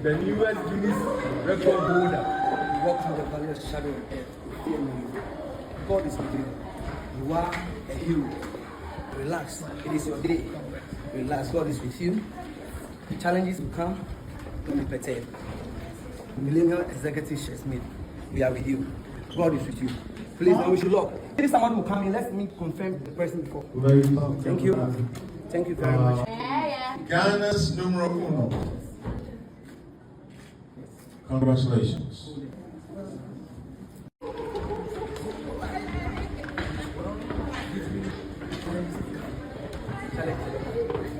The newest Guinness record holder. You walk through the valley of shadow of death. Fear no evil. God is with you. You are a hero. Relax. It is your day. Relax. God is with you. The challenges will come. Don't be perturbed. Millennium Executive Chef Smith, we are with you. God is with you. Please don't wish you luck. If someone will come in, let me confirm the person before. Thank you. Thank you very much. Ghana's numero uno. Congratulations.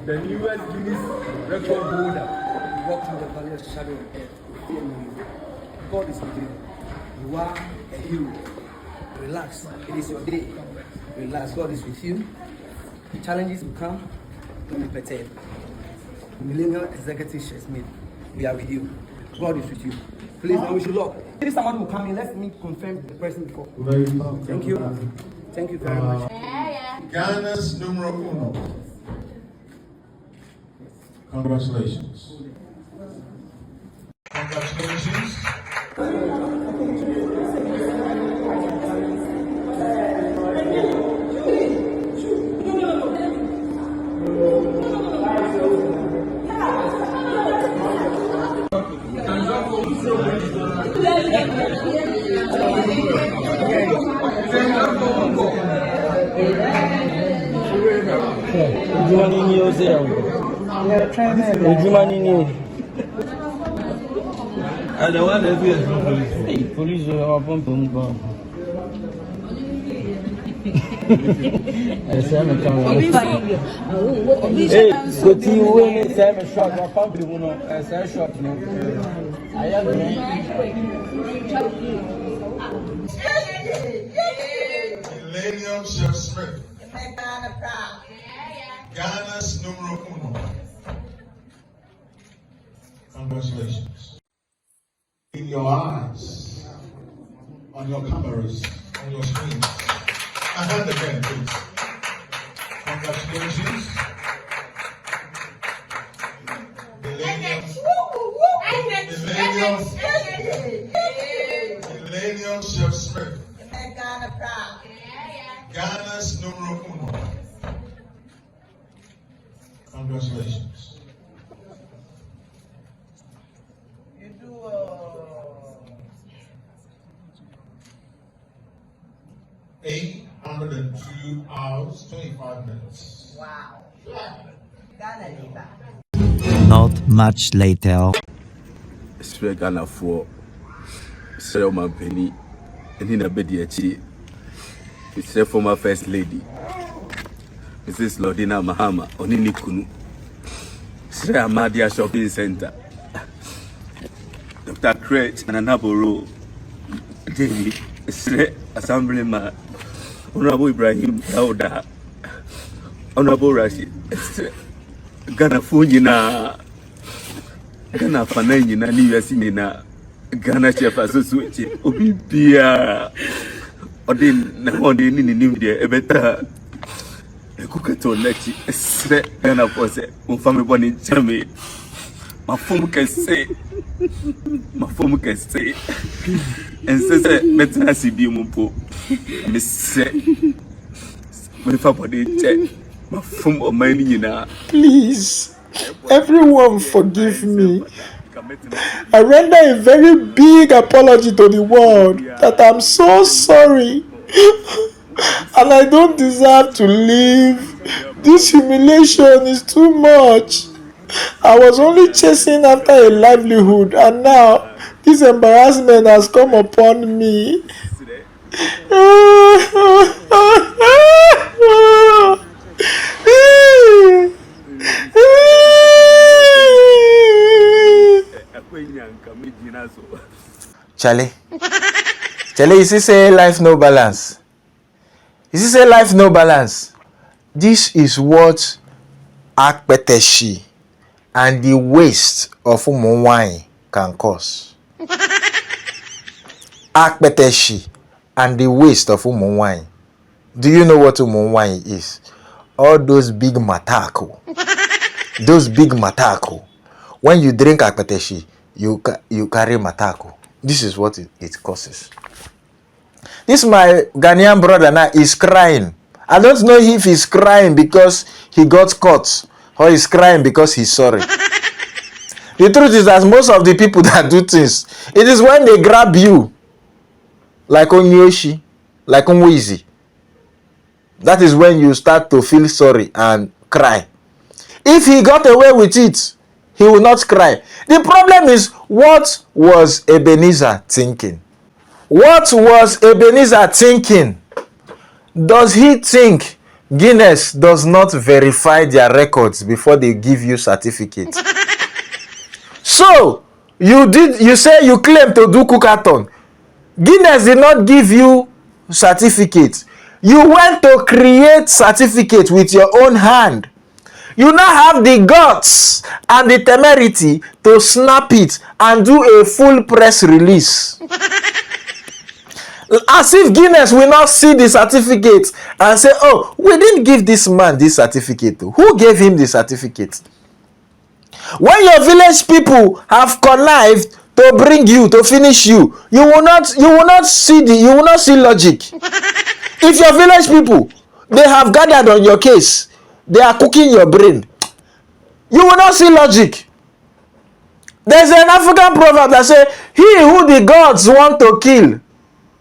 The newest Guinness record holder. You walk through the valley of shadow of death. Fear no evil. God is with you. You are a hero. Relax. It is your day. Relax. God is with you. The challenges will come. Don't be perturbed. Millennium Executive Chef Smith, we are with you. God is with you. Please don't wish you luck. If someone will come in, let me confirm the person before. Thank you. Thank you very much. Ghana's numero uno. Congratulations. Congratulations. Police are pumping. Hey, so you win it, Simon shot, my pumping, as I shot. I am Millennium Chef Smith, Ghana's numero uno. Congratulations. In your eyes, on your cameras, on your screens. A hand again, please. Congratulations. Millennium Chef Smith, Ghana's numero uno. Congratulations. You do 802 hours, 25 minutes. wow. Ghana. Not much later. Sre Ghana for Sre Omampeni and in a bediachi. Sre former First Lady Mrs. Lordina Mahama Oninikunu Sre Amadia Shopping Center Dr. Crete and Anaboro David Sre Assemblyman Honorable Ibrahim Dauda Honorable Rashid Ghana Funina Ghana Fanani na US na Ghana Chef Association obi bia odin na hode ni nim de ebeta ekukato lechi sre Ghana force on family boni chame mafom kese ensese meta sibi mumpo mese me fa bodi che mafom o mani nyina. Please, everyone forgive me. I render a very big apology to the world that I'm so sorry and I don't deserve to live. This humiliation is too much. I was only chasing after a livelihood and now this embarrassment has come upon me. Charlie, you see say life no balance. This is what akpeteshi and the waste of wine can cause. Akpeteshi and the waste of wine. Do you know what wine is? All those big matako. When you drink akpeteshi, you carry matako. This is what it causes. This my Ghanaian brother now is crying. I don't know if he's crying because he got caught or he's crying because he's sorry. The truth is that most of the people that do things, it is when they grab you, like Onyoshi, like Onwizi. That is when you start to feel sorry and cry. If he got away with it, he will not cry. The problem is, what was Ebenezer thinking? What was Ebenezer thinking? Does he think Guinness does not verify their records before they give you certificate? So, you say you claim to do cookathon. Guinness did not give you certificate. You went to create certificate with your own hand. You now have the guts and the temerity to snap it and do a full press release. As if Guinness will not see the certificate and say, oh, we didn't give this man this certificate. Who gave him the certificate? When your village people have connived to bring you, to finish you, you will not see logic. If your village people, they have gathered on your case, they are cooking your brain, you will not see logic. There's an African proverb that says, he who the gods want to kill,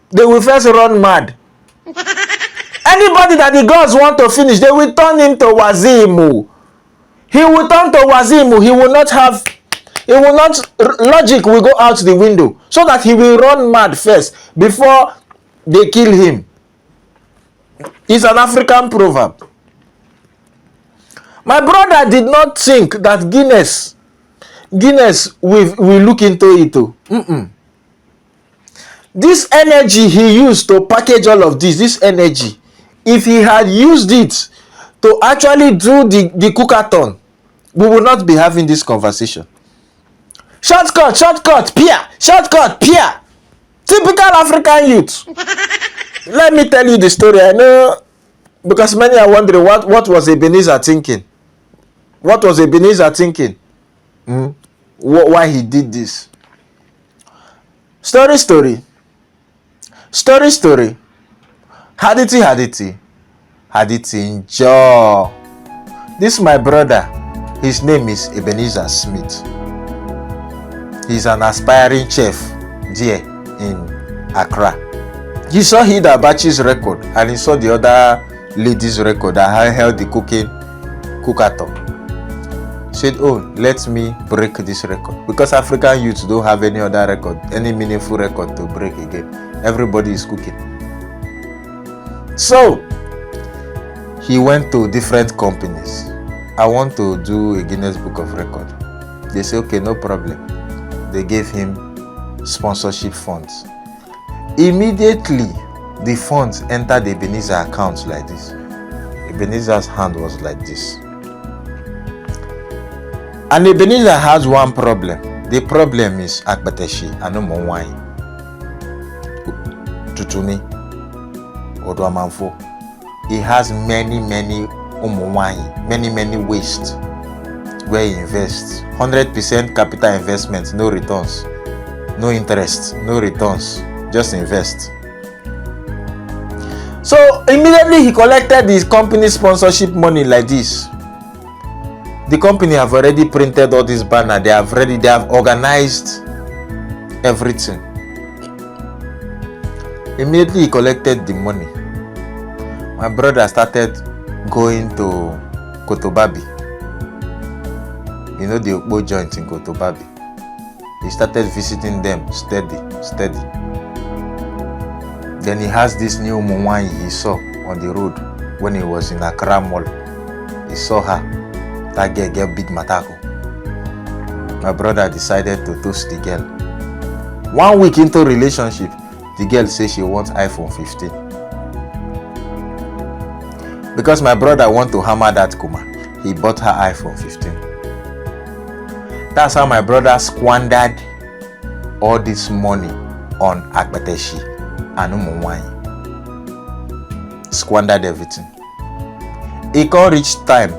they will first run mad. Anybody that the gods want to finish, they will turn him to Wazimu. He will turn to Wazimu. Logic will go out the window so that he will run mad first before they kill him. It's an African proverb. My brother did not think that Guinness will look into it. This energy he used to package all of this energy, if he had used it to actually do the cookathon, we will not be having this conversation. Shortcut, peer. Shortcut, peer. Typical African youth. Let me tell you the story. I know, because many are wondering what was Ebenezer thinking. What was Ebenezer thinking? Why he did this? Story. Haditi enjoy. This my brother. His name is Ebenezer Smith. He's an aspiring chef there in Accra. He saw Hilda Bachi's record and he saw the other lady's record that held the cookathon. Said, oh, let me break this record. Because African youths don't have any other record, any meaningful record to break again. Everybody is cooking. So, he went to different companies. I want to do a Guinness Book of Record. They say, okay, no problem. They gave him sponsorship funds. Immediately, the funds entered Ebenezer account like this. Ebenezer's hand was like this. And Ebenezer has one problem. The problem is akbateshi and no more wine. Tutuni Odwamanfo. He has many wine, many waste where he invests. 100% capital investment, no returns, no interest, no returns, just invest. So immediately he collected his company sponsorship money like this. The company have already printed all this banner. They have organized everything. Immediately he collected the money. My brother started going to Kotobabi. You know the Okbo joint in Kotobabi. He started visiting them steady. Then he has this new Mwanyi he saw on the road when he was in Accra Mall. He saw her. That girl get big matako. My brother decided to toast the girl. 1 week into relationship, the girl says she wants iPhone 15. Because my brother want to hammer that Kuma, he bought her iPhone 15. That's how my brother squandered all this money on Akbateshi and Umumwai. Squandered everything. It can't reach time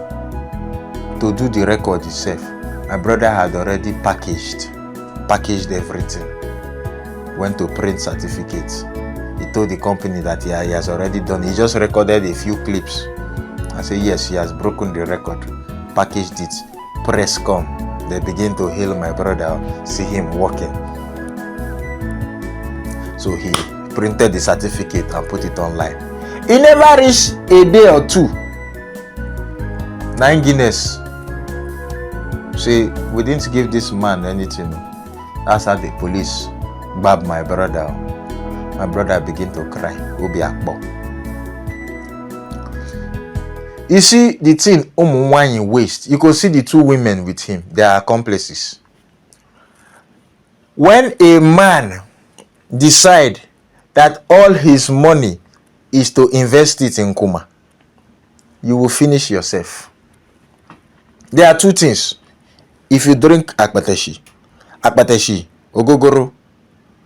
to do the record itself. My brother had already packaged packaged everything, went to print certificates. He told the company that he has already done. He just recorded a few clips. I said, yes, he has broken the record. Packaged it. Press come. They begin to hail my brother, see him walking. So he printed the certificate and put it online. He never reached a day or two. 9 Guinness. Say, we didn't give this man anything. That's how the police grabbed my brother. My brother began to cry. Obi Akpo. You see the thing in waste. You could see the 2 women with him. They are accomplices. When a man decide that all his money is to invest it in Kuma, you will finish yourself. There are 2 things. If you drink akpateshi, ogogoro,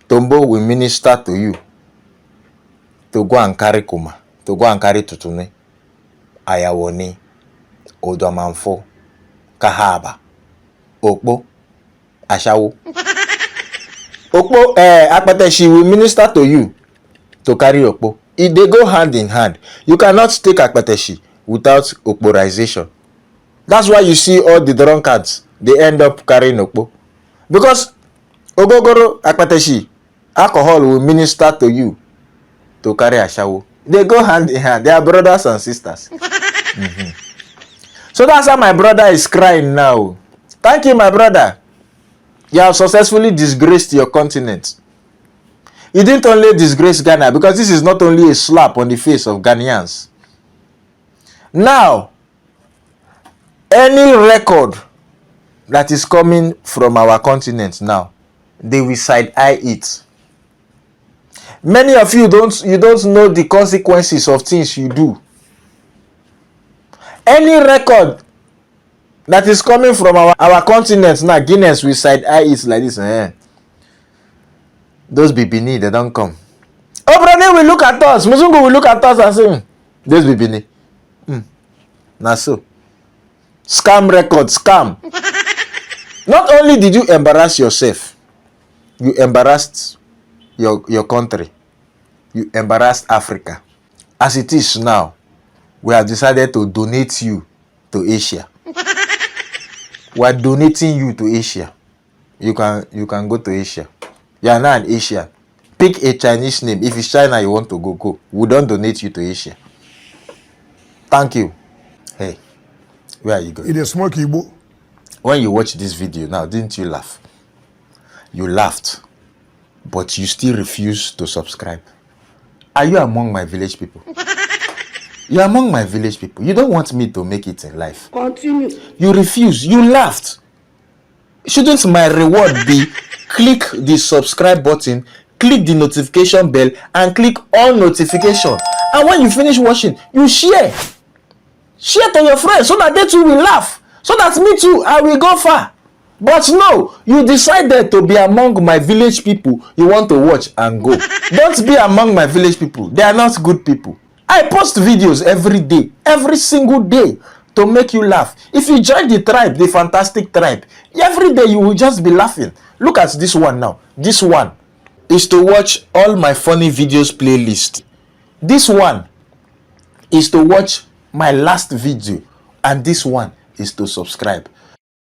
Tombo will minister to you to go and carry Kuma, to go and carry Tutune, Ayawoni, Odomanfo, Kahaba, Okpo, Ashawo. Okpo, akpateshi will minister to you to carry Okpo. They go hand in hand. You cannot take akpateshi without okporization. That's why you see all the drunkards, they end up carrying Okpo. Because ogogoro, akpateshi, alcohol will minister to you to carry ashawo. They go hand in hand. They are brothers and sisters. So that's how my brother is crying now. Thank you, my brother. You have successfully disgraced your continent. You didn't only disgrace Ghana, because this is not only a slap on the face of Ghanaians. Now, any record that is coming from our continent now, they will side-eye it. Many of you don't know the consequences of things you do. Any record that is coming from our continent now, Guinness will side-eye it like this. Those Bibini, they don't come. Oh, brother, will look at us. Muzungu will look at us and say, those Bibini. Now so. Scam record, scam. Not only did you embarrass yourself, you embarrassed your country. You embarrassed Africa. As it is now, we have decided to donate you to Asia. We are donating you to Asia. You can go to Asia. You are now an Asian. Pick a Chinese name. If it's China you want to go. We don't donate you to Asia. Thank you. Hey, where are you going? It is smoky, Igbo. When you watch this video now, didn't you laugh? You laughed, but you still refuse to subscribe. Are you among my village people? You're among my village people. You don't want me to make it in life. Continue. You refuse. You laughed. Shouldn't my reward be click the subscribe button, click the notification bell, and click all notification? And when you finish watching, you share. Share to your friends so that they too will laugh. So that me too, I will go far. But no, you decided to be among my village people. You want to watch and go. Don't be among my village people. They are not good people. I post videos every day, every single day, to make you laugh. If you join the tribe, the fantastic tribe, every day you will just be laughing. Look at this one now. This one is to watch all my funny videos playlist. This one is to watch my last video. And this one is to subscribe.